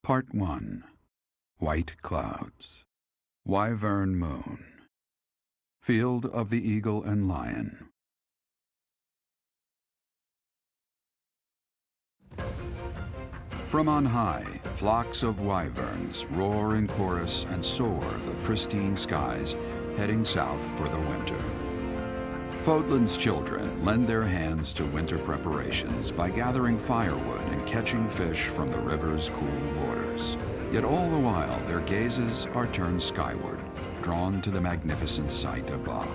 Part 1. White Clouds. Wyvern Moon. Field of the Eagle and Lion. From on high, flocks of wyverns roar in chorus and soar the pristine skies, heading south for the winter. Fodlan's children lend their hands to winter preparations by gathering firewood and catching fish from the river's cool waters. Yet all the while, their gazes are turned skyward, drawn to the magnificent sight above.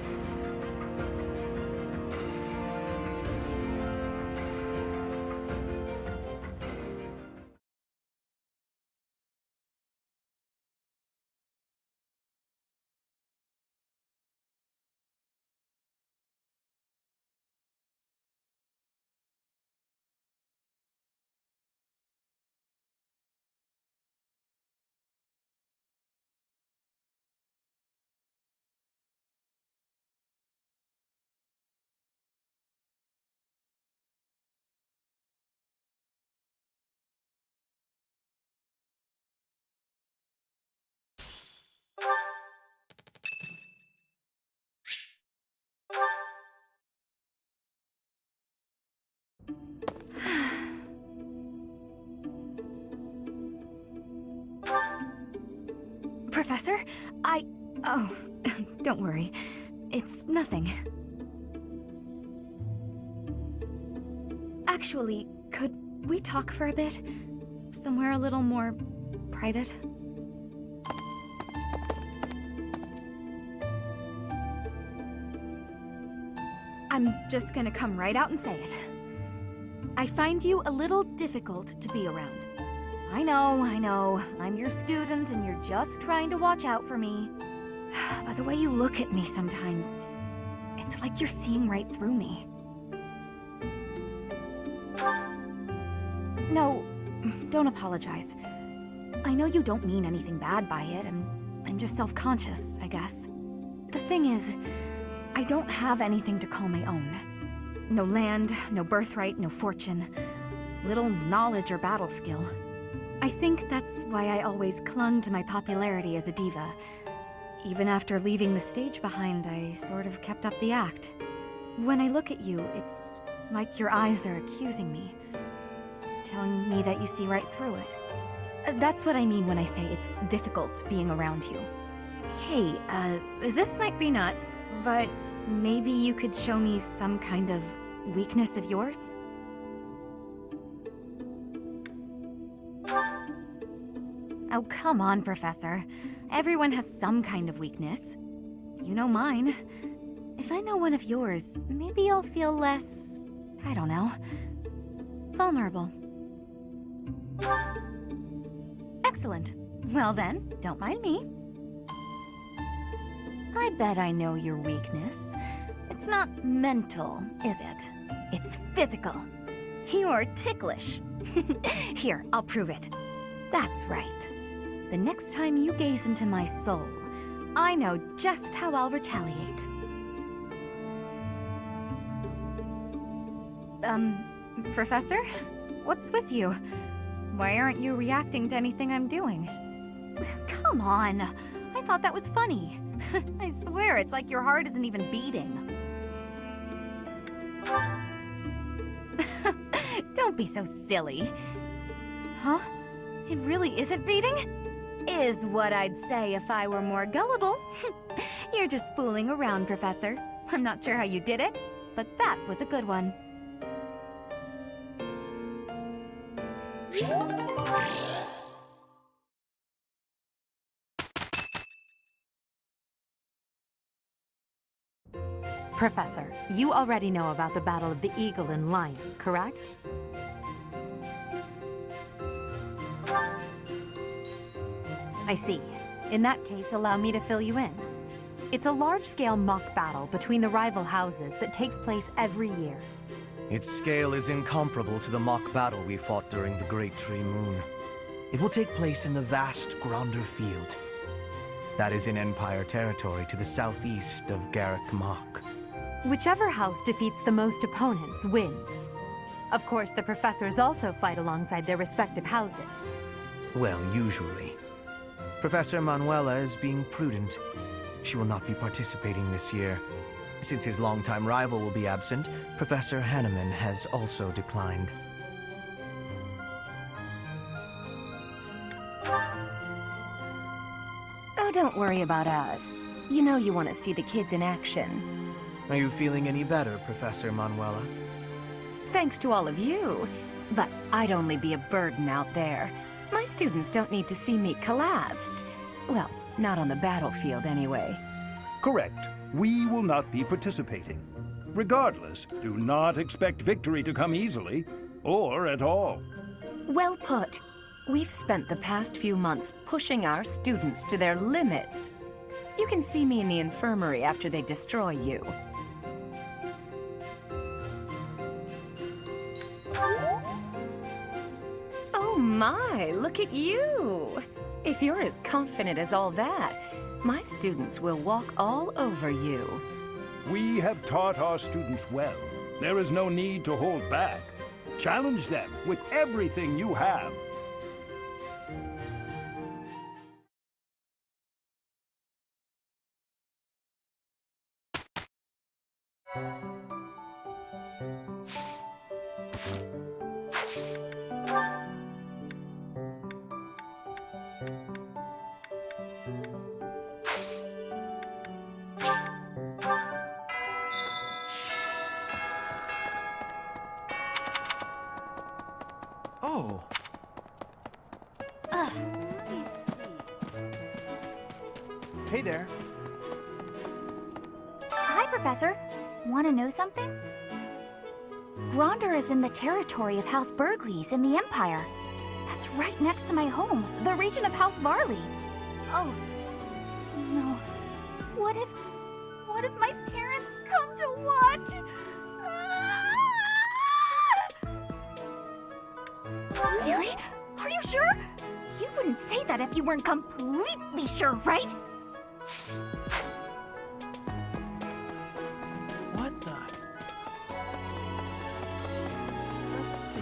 Professor, Oh, don't worry. It's nothing. Actually, could we talk for a bit? Somewhere a little more private? I'm just gonna come right out and say it. I find you a little difficult to be around. I know. I'm your student and you're just trying to watch out for me. But the way you look at me sometimes, it's like you're seeing right through me. No, don't apologize. I know you don't mean anything bad by it, and I'm just self-conscious, I guess. The thing is, I don't have anything to call my own. No land, no birthright, no fortune. Little knowledge or battle skill. I think that's why I always clung to my popularity as a diva. Even after leaving the stage behind, I sort of kept up the act. When I look at you, it's like your eyes are accusing me. Telling me that you see right through it. That's what I mean when I say it's difficult being around you. Hey, this might be nuts, but maybe you could show me some kind of weakness of yours? Oh, come on, Professor. Everyone has some kind of weakness. You know mine. If I know one of yours, maybe I'll feel less, I don't know, vulnerable. Excellent. Well then, don't mind me. I bet I know your weakness. It's not mental, is it? It's physical. You're ticklish. Here, I'll prove it. That's right. The next time you gaze into my soul, I know just how I'll retaliate. Professor? What's with you? Why aren't you reacting to anything I'm doing? Come on! I thought that was funny. I swear, it's like your heart isn't even beating. Don't be so silly. Huh? It really isn't beating? Is what I'd say if I were more gullible. You're just fooling around, Professor. I'm not sure how you did it, but that was a good one. Professor, you already know about the Battle of the Eagle and Lion, correct? I see. In that case, allow me to fill you in. It's a large-scale mock battle between the rival houses that takes place every year. Its scale is incomparable to the mock battle we fought during the Great Tree Moon. It will take place in the vast Gronder Field. That is in Empire territory to the southeast of Garrick Mach. Whichever house defeats the most opponents wins. Of course, the professors also fight alongside their respective houses. Well, usually. Professor Manuela is being prudent. She will not be participating this year. Since his longtime rival will be absent, Professor Hanneman has also declined. Oh, don't worry about us. You know you want to see the kids in action. Are you feeling any better, Professor Manuela? Thanks to all of you. But I'd only be a burden out there. My students don't need to see me collapsed. Well, not on the battlefield anyway. Correct. We will not be participating. Regardless, do not expect victory to come easily, or at all. Well put. We've spent the past few months pushing our students to their limits. You can see me in the infirmary after they destroy you. Oh my, look at you! If you're as confident as all that, my students will walk all over you. We have taught our students well. There is no need to hold back. Challenge them with everything you have. Oh. Let me see. Hey there. Hi, Professor. Want to know something? Gronder is in the territory of House Burgleys in the Empire. That's right next to my home, the region of House Varley. Oh, no. What if my parents come to watch? Really? Are you sure? You wouldn't say that if you weren't completely sure, right? What the? Let's see.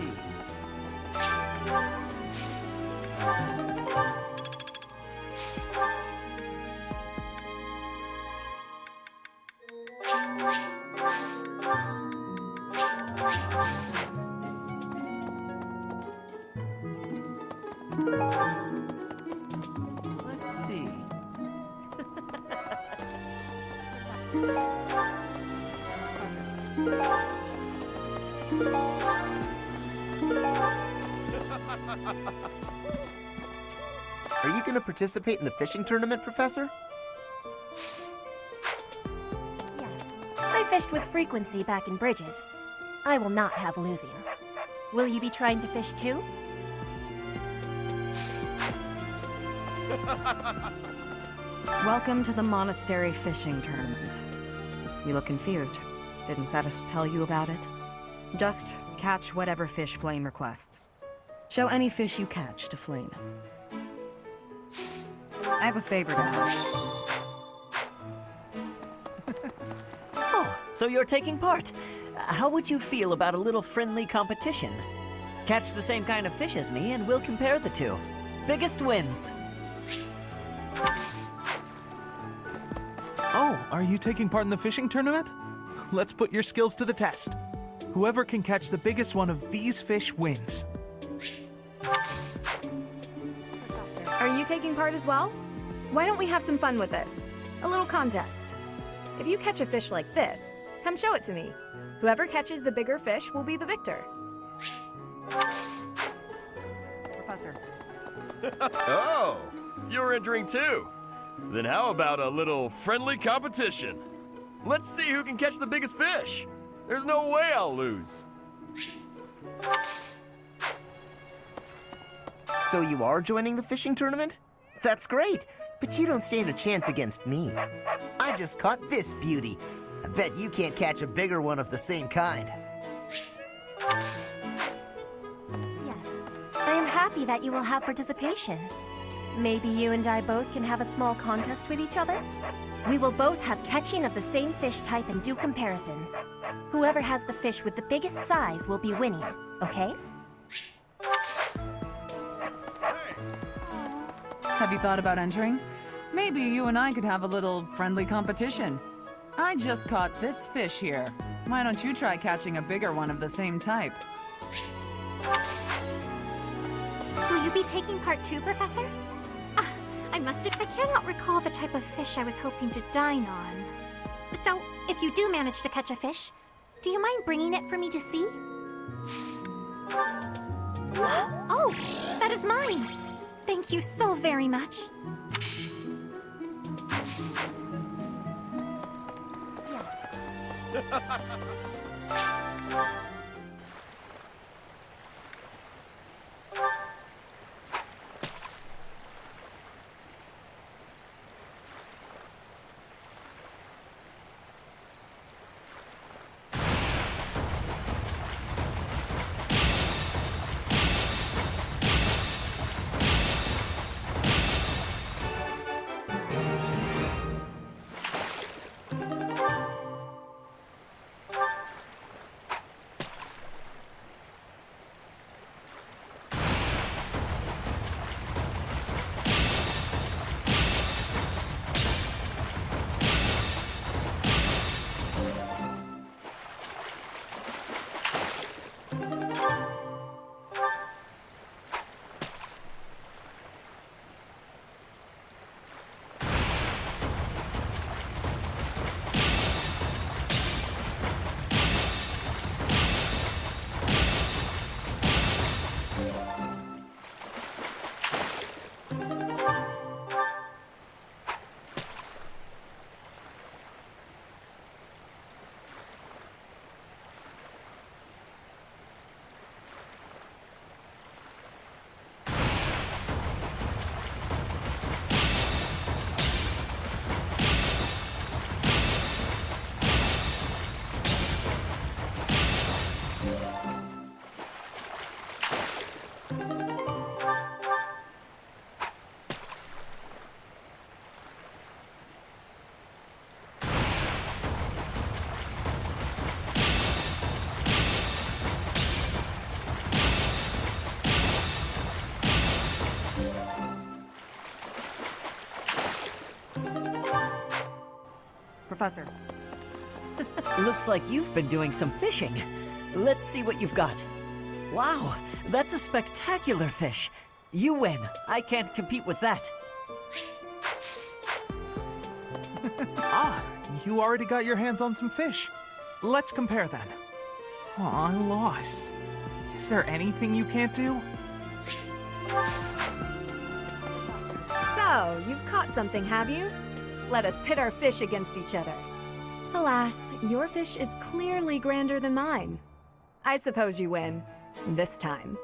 Let's see. Are you going to participate in the fishing tournament, Professor? Yes. I fished with frequency back in Bridget. I will not have losing. Will you be trying to fish too? Welcome to the Monastery Fishing Tournament. You look confused. Didn't Sedith tell you about it? Just catch whatever fish Flame requests. Show any fish you catch to Flame. I have a favor to ask. Oh, so you're taking part. How would you feel about a little friendly competition? Catch the same kind of fish as me and we'll compare the two. Biggest wins. Oh, are you taking part in the fishing tournament? Let's put your skills to the test. Whoever can catch the biggest one of these fish wins. Are you taking part as well? Why don't we have some fun with this? A little contest. If you catch a fish like this, come show it to me. Whoever catches the bigger fish will be the victor. Professor. Oh, you're entering too. Then how about a little friendly competition? Let's see who can catch the biggest fish. There's no way I'll lose. So you are joining the fishing tournament? That's great, but you don't stand a chance against me. I just caught this beauty. I bet you can't catch a bigger one of the same kind. Yes. I am happy that you will have participation. Maybe you and I both can have a small contest with each other? We will both have catching of the same fish type and do comparisons. Whoever has the fish with the biggest size will be winning, okay? Hey, Have you thought about entering? Maybe you and I could have a little friendly competition. I just caught this fish here. Why don't you try catching a bigger one of the same type? Will you be taking part too, Professor? I cannot recall the type of fish I was hoping to dine on. So, if you do manage to catch a fish, do you mind bringing it for me to see? Oh, that is mine! Thank you so very much. Professor. Looks like you've been doing some fishing. Let's see what you've got. Wow, that's a spectacular fish. You win. I can't compete with that. You already got your hands on some fish. Let's compare then. Oh, I lost. Is there anything you can't do? So, you've caught something, have you? Let us pit our fish against each other. Alas, your fish is clearly grander than mine. I suppose you win. This time.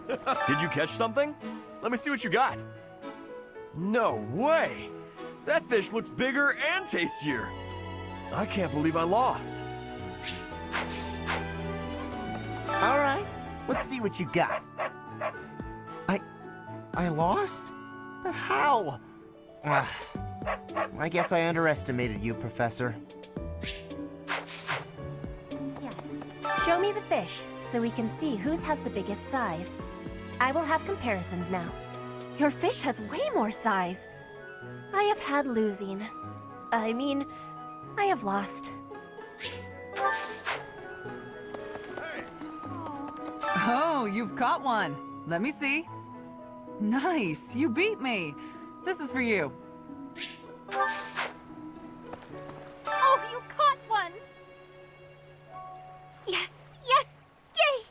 Did you catch something? Let me see what you got. No way! That fish looks bigger and tastier. I can't believe I lost. All right, let's see what you got. I lost? But how? I guess I underestimated you, Professor. Yes. Show me the fish, so we can see whose has the biggest size. I will have comparisons now. Your fish has way more size. I have had losing. I mean, I have lost. Oh, you've caught one. Let me see. Nice, you beat me. This is for you. Oh, you caught one! Yes, yes! Yay!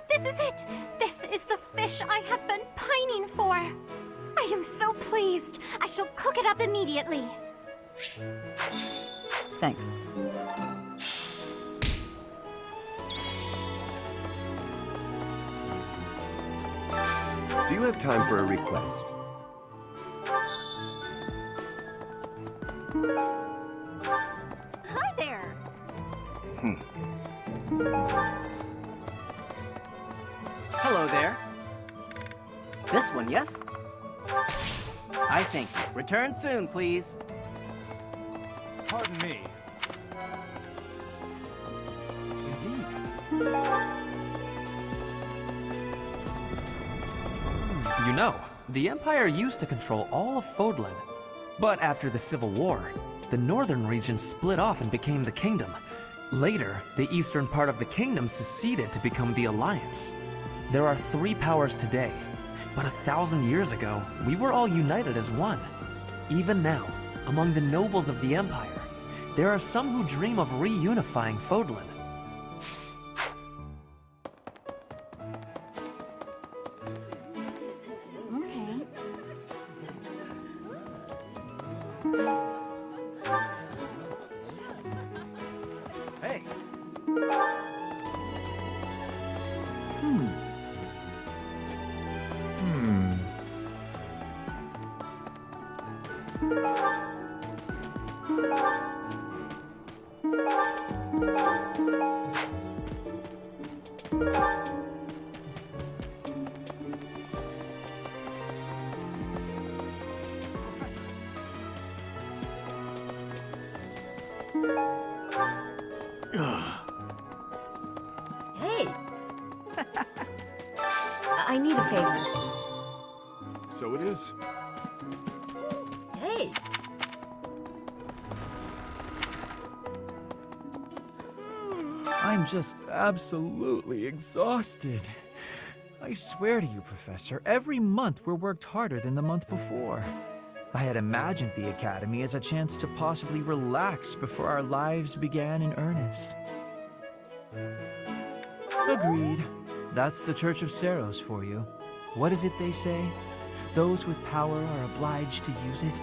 This is it! This is the fish I have been pining for! I am so pleased. I shall cook it up immediately. Thanks. Do you have time for a request? Hi there! Hello there. This one, yes? I thank you. Return soon, please. Pardon me. Indeed. You know, the Empire used to control all of Fodlan. But after the Civil War, the northern region split off and became the Kingdom. Later, the eastern part of the Kingdom seceded to become the Alliance. There are 3 powers today, but 1,000 years ago, we were all united as one. Even now, among the nobles of the Empire, there are some who dream of reunifying Fodlan. Okay. Hey! Professor! Hey! I need a favor. So it is. Hey! I'm just absolutely exhausted. I swear to you, Professor, every month we're worked harder than the month before. I had imagined the Academy as a chance to possibly relax before our lives began in earnest. Agreed. That's the Church of Seros for you. What is it they say? Those with power are obliged to use it.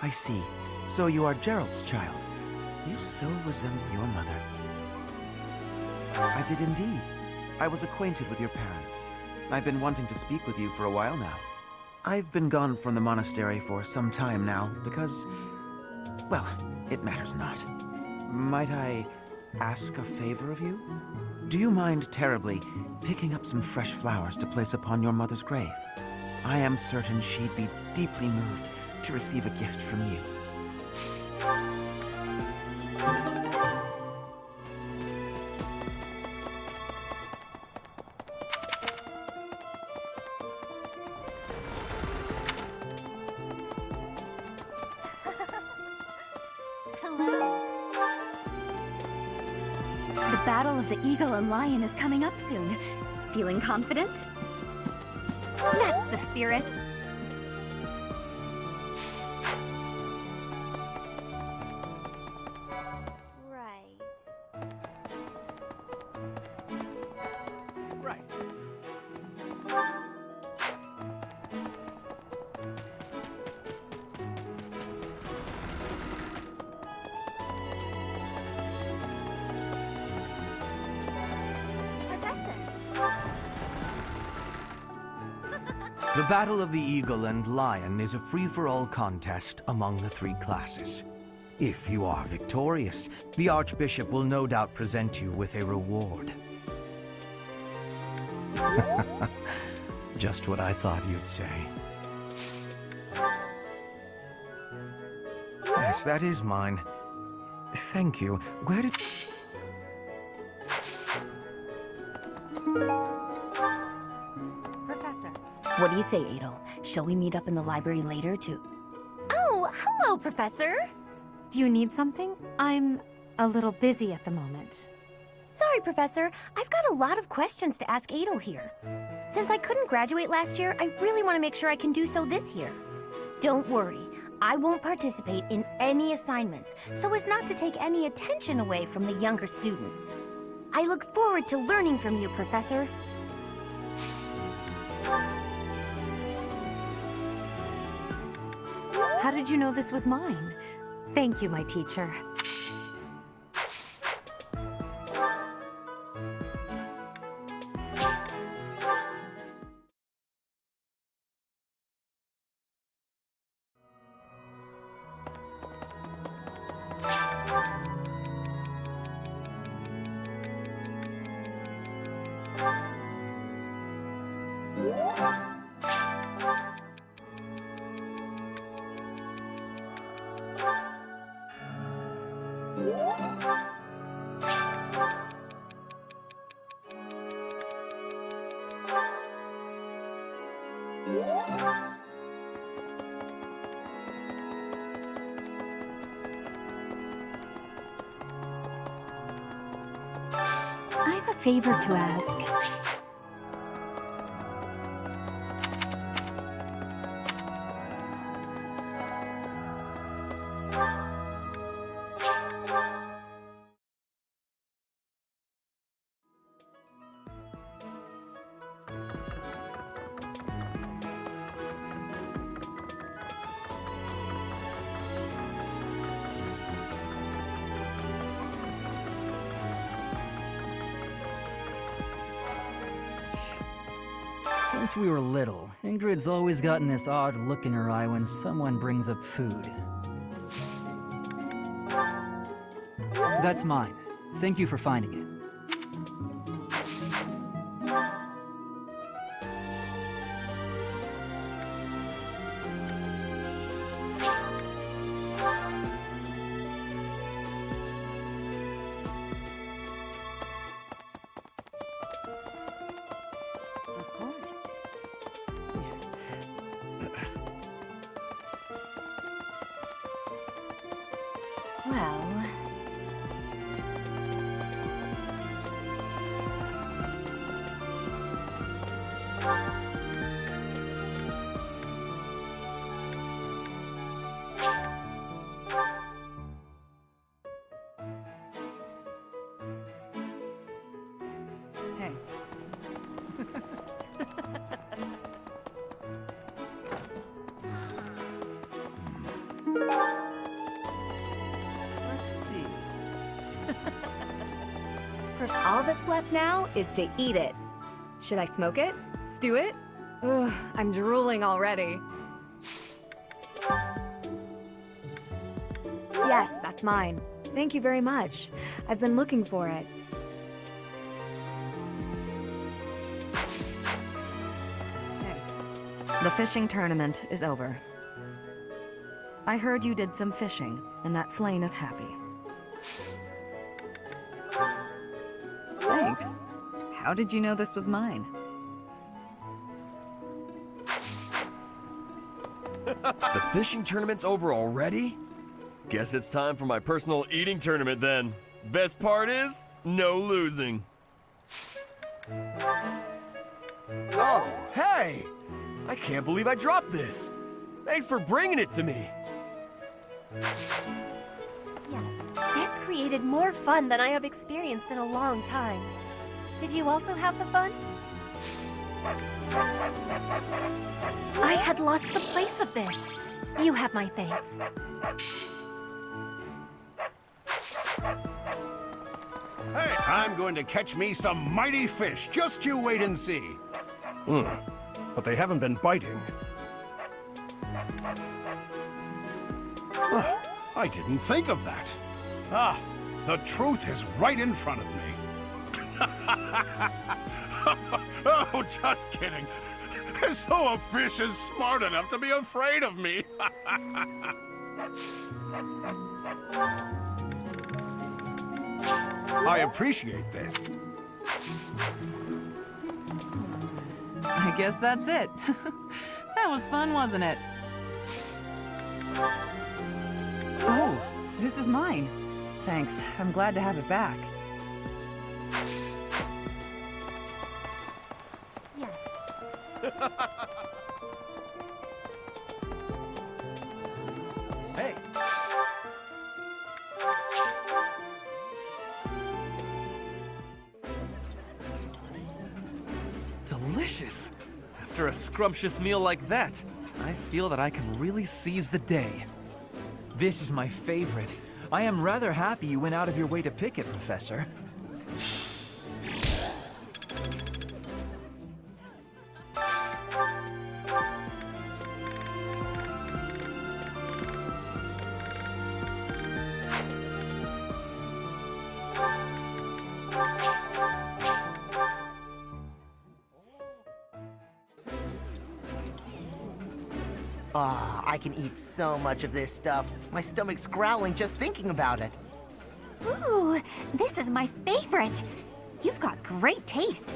I see. So you are Gerald's child. You so resemble your mother. I did indeed. I was acquainted with your parents. I've been wanting to speak with you for a while now. I've been gone from the monastery for some time now because, well, it matters not. Might I ask a favor of you? Do you mind terribly picking up some fresh flowers to place upon your mother's grave? I am certain she'd be deeply moved to receive a gift from you. Hello. The Battle of the Eagle and Lion is coming up soon. Feeling confident? That's the spirit. The Battle of the Eagle and Lion is a free-for-all contest among the 3 classes. If you are victorious, the Archbishop will no doubt present you with a reward. Just what I thought you'd say. Yes, that is mine. Thank you. Where did... Professor. What do you say, Adel? Shall we meet up in the library later to... Oh, hello, Professor. Do you need something? I'm a little busy at the moment. Sorry, Professor. I've got a lot of questions to ask Adel here. Since I couldn't graduate last year, I really want to make sure I can do so this year. Don't worry. I won't participate in any assignments, so as not to take any attention away from the younger students. I look forward to learning from you, Professor. How did you know this was mine? Thank you, my teacher. favor to ask. Since we were little, Ingrid's always gotten this odd look in her eye when someone brings up food. That's mine. Thank you for finding it. Well... Hey. Let's see. All that's left now is to eat it. Should I smoke it? Stew it? Ugh, I'm drooling already. Yes, that's mine. Thank you very much. I've been looking for it. The fishing tournament is over. I heard you did some fishing, and that Flame is happy. Thanks. How did you know this was mine? The fishing tournament's over already? Guess it's time for my personal eating tournament then. Best part is, no losing. Oh, hey! I can't believe I dropped this. Thanks for bringing it to me. Yes, this created more fun than I have experienced in a long time. Did you also have the fun? I had lost the place of this. You have my thanks. Hey, I'm going to catch me some mighty fish. Just you wait and see. But they haven't been biting. I didn't think of that. Ah, the truth is right in front of me. Oh, just kidding. As though a fish is smart enough to be afraid of me. I appreciate this. I guess that's it. That was fun, wasn't it? Oh, this is mine. Thanks. I'm glad to have it back. Yes. Hey. Delicious! After a scrumptious meal like that, I feel that I can really seize the day. This is my favorite. I am rather happy you went out of your way to pick it, Professor. Ah, I can eat so much of this stuff. My stomach's growling just thinking about it. Ooh, this is my favorite. You've got great taste.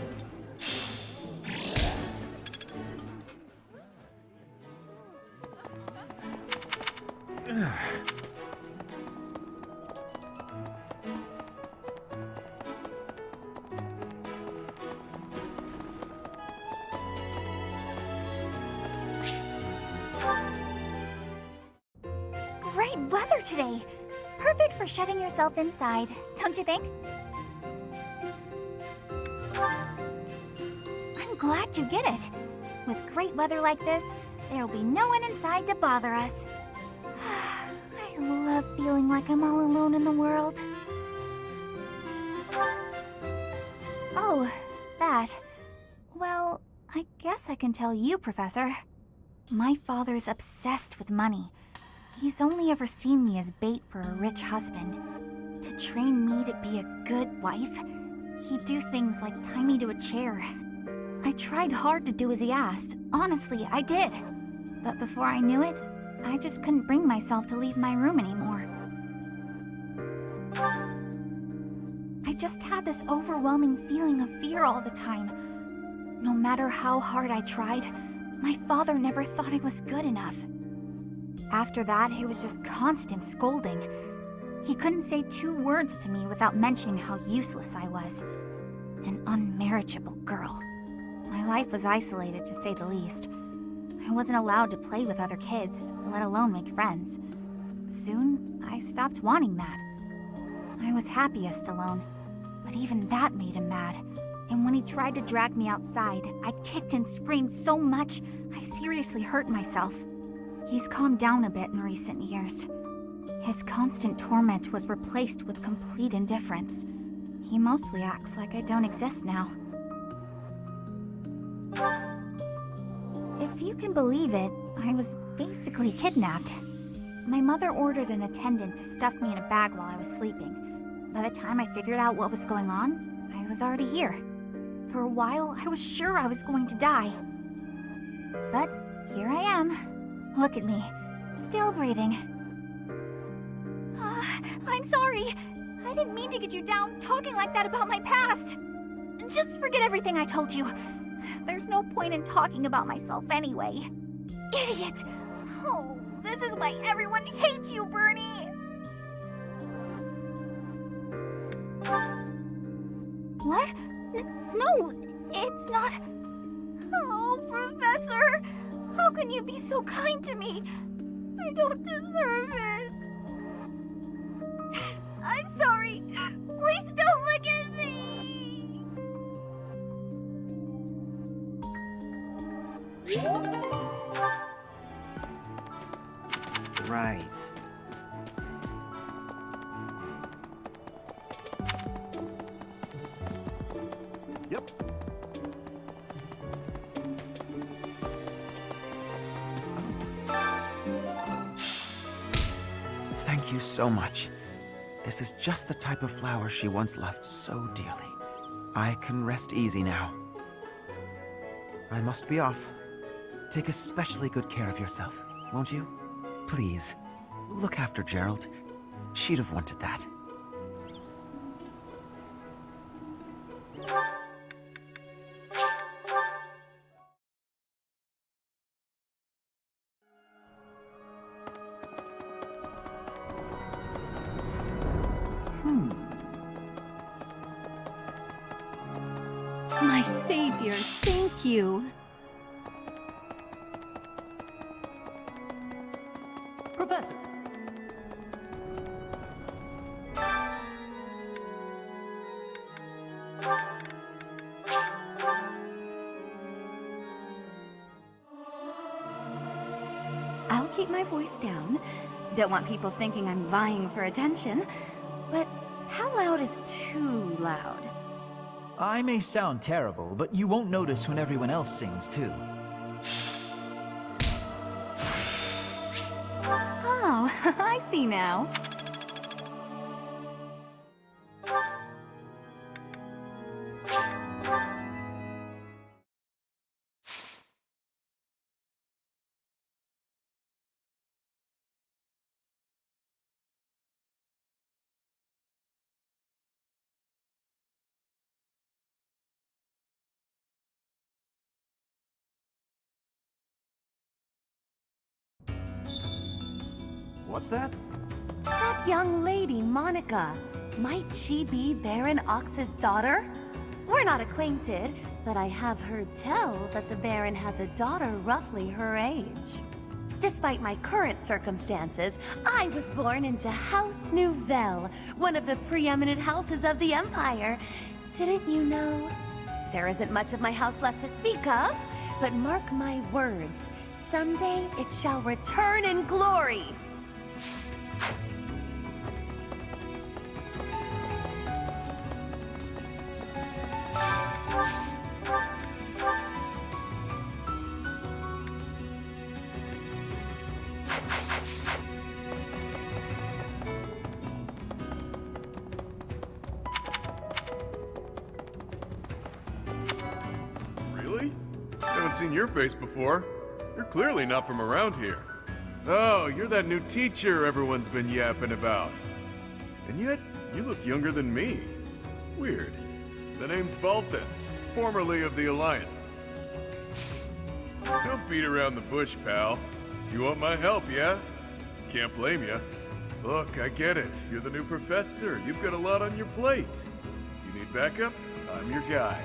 great weather today. Perfect for shutting yourself inside, don't you think? I'm glad you get it. With great weather like this, there'll be no one inside to bother us. I love feeling like I'm all alone in the world. Oh, that. Well, I guess I can tell you, Professor. My father's obsessed with money. He's only ever seen me as bait for a rich husband. To train me to be a good wife, he'd do things like tie me to a chair. I tried hard to do as he asked. Honestly, I did. But before I knew it, I just couldn't bring myself to leave my room anymore. I just had this overwhelming feeling of fear all the time. No matter how hard I tried, my father never thought I was good enough. After that, it was just constant scolding. He couldn't say 2 words to me without mentioning how useless I was. An unmarriageable girl. My life was isolated, to say the least. I wasn't allowed to play with other kids, let alone make friends. Soon, I stopped wanting that. I was happiest alone, but even that made him mad. And when he tried to drag me outside, I kicked and screamed so much, I seriously hurt myself. He's calmed down a bit in recent years. His constant torment was replaced with complete indifference. He mostly acts like I don't exist now. If you can believe it, I was basically kidnapped. My mother ordered an attendant to stuff me in a bag while I was sleeping. By the time I figured out what was going on, I was already here. For a while, I was sure I was going to die. But here I am. Look at me, still breathing. I'm sorry. I didn't mean to get you down talking like that about my past. Just forget everything I told you. There's no point in talking about myself anyway. Idiot! Oh, this is why everyone hates you, Bernie! What? No, it's not... Oh, Professor! How can you be so kind to me? I don't deserve it. I'm sorry. Please don't look at me! Right. Yep. Thank you so much. This is just the type of flower she once loved so dearly. I can rest easy now. I must be off. Take especially good care of yourself, won't you? Please, look after Gerald. She'd have wanted that. My savior, thank you. Professor! I'll keep my voice down. Don't want people thinking I'm vying for attention. But how loud is too loud? I may sound terrible, but you won't notice when everyone else sings too. Oh, I see now. What's that? That young lady, Monica. Might she be Baron Ox's daughter? We're not acquainted, but I have heard tell that the Baron has a daughter roughly her age. Despite my current circumstances, I was born into House Nouvelle, one of the preeminent houses of the Empire. Didn't you know? There isn't much of my house left to speak of, but mark my words, someday it shall return in glory. Really? I haven't seen your face before. You're clearly not from around here. Oh, you're that new teacher everyone's been yapping about. And yet, you look younger than me. Weird. The name's Balthus, formerly of the Alliance. Don't beat around the bush, pal. You want my help, yeah? Can't blame ya. Look, I get it. You're the new professor. You've got a lot on your plate. You need backup? I'm your guy.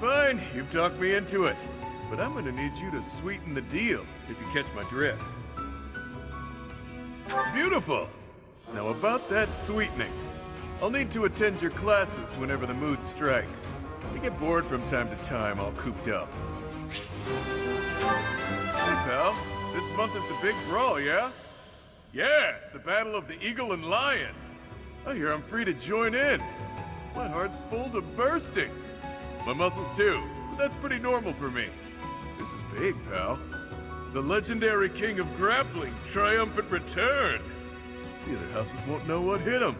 Fine, you've talked me into it. But I'm gonna need you to sweeten the deal, if you catch my drift. Beautiful! Now about that sweetening. I'll need to attend your classes whenever the mood strikes. I get bored from time to time, all cooped up. Hey, pal. This month is the big brawl, yeah? Yeah, it's the Battle of the Eagle and Lion. I hear I'm free to join in. My heart's full to bursting. My muscles too, but that's pretty normal for me. This is big, pal. The legendary king of grappling's triumphant return. The other houses won't know what hit him.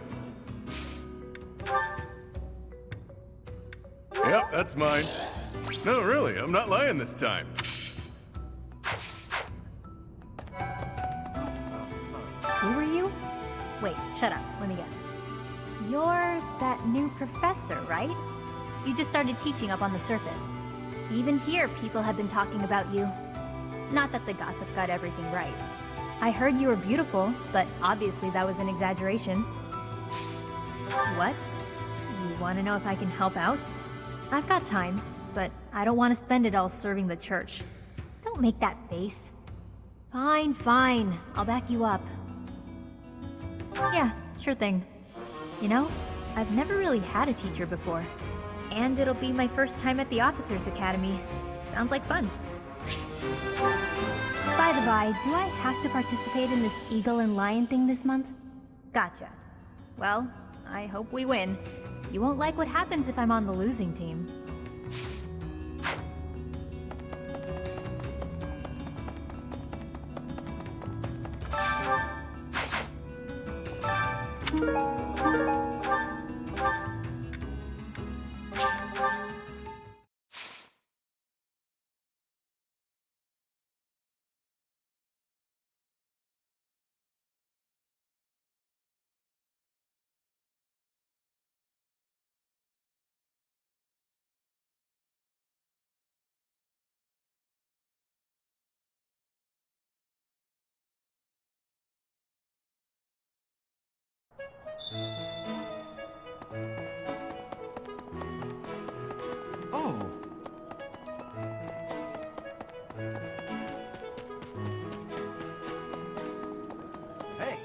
Yep, that's mine. No, really, I'm not lying this time. Who are you? Wait, shut up. Let me guess. You're that new professor, right? You just started teaching up on the surface. Even here, people have been talking about you. Not that the gossip got everything right. I heard you were beautiful, but obviously that was an exaggeration. What? You want to know if I can help out? I've got time, but I don't want to spend it all serving the church. Don't make that face. Fine, fine. I'll back you up. Yeah, sure thing. You know, I've never really had a teacher before. And it'll be my first time at the Officers Academy. Sounds like fun. By the by, do I have to participate in this Eagle and Lion thing this month? Gotcha. Well, I hope we win. You won't like what happens if I'm on the losing team. Oh. Hey.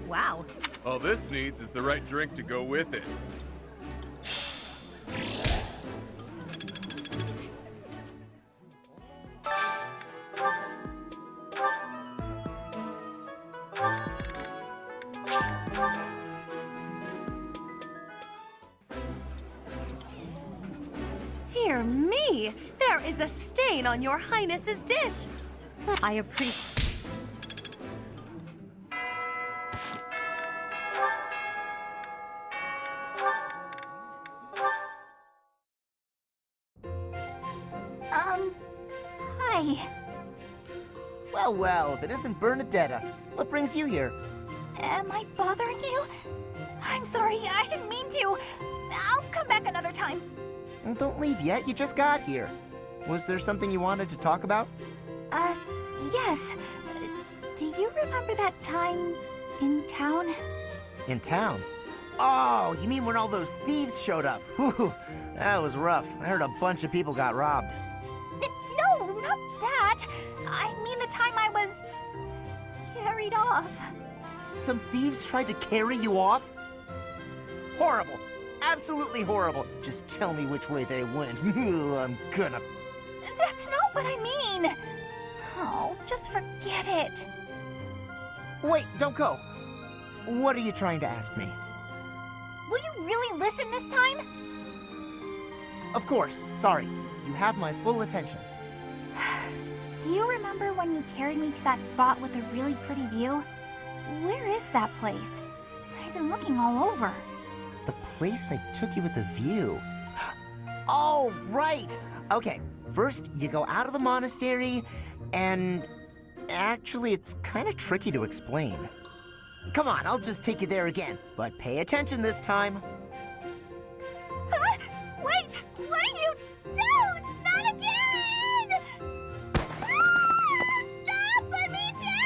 Wow. All this needs is the right drink to go with it. Dear me! There is a stain on your Highness's dish! I appreciate... Hi. Well, well, if it isn't Bernadetta, what brings you here? Am I bothering you? I'm sorry, I didn't mean to. I'll come back another time. Well, don't leave yet, you just got here. Was there something you wanted to talk about? Yes. Do you remember that time in town? In town? Oh, you mean when all those thieves showed up? Whew, that was rough. I heard a bunch of people got robbed. No, not that. I mean the time I was carried off. Some thieves tried to carry you off? Horrible. Absolutely horrible. Just tell me which way they went. I'm gonna... That's not what I mean. Oh, just forget it. Wait, don't go. What are you trying to ask me? Will you really listen this time? Of course. Sorry. You have my full attention. Do you remember when you carried me to that spot with a really pretty view? Where is that place? I've been looking all over. The place I took you with the view. Oh, right! Okay, first you go out of the monastery, and actually it's kind of tricky to explain. Come on, I'll just take you there again, but pay attention this time. Wait, what are you? No, not again! Stop! Put me down!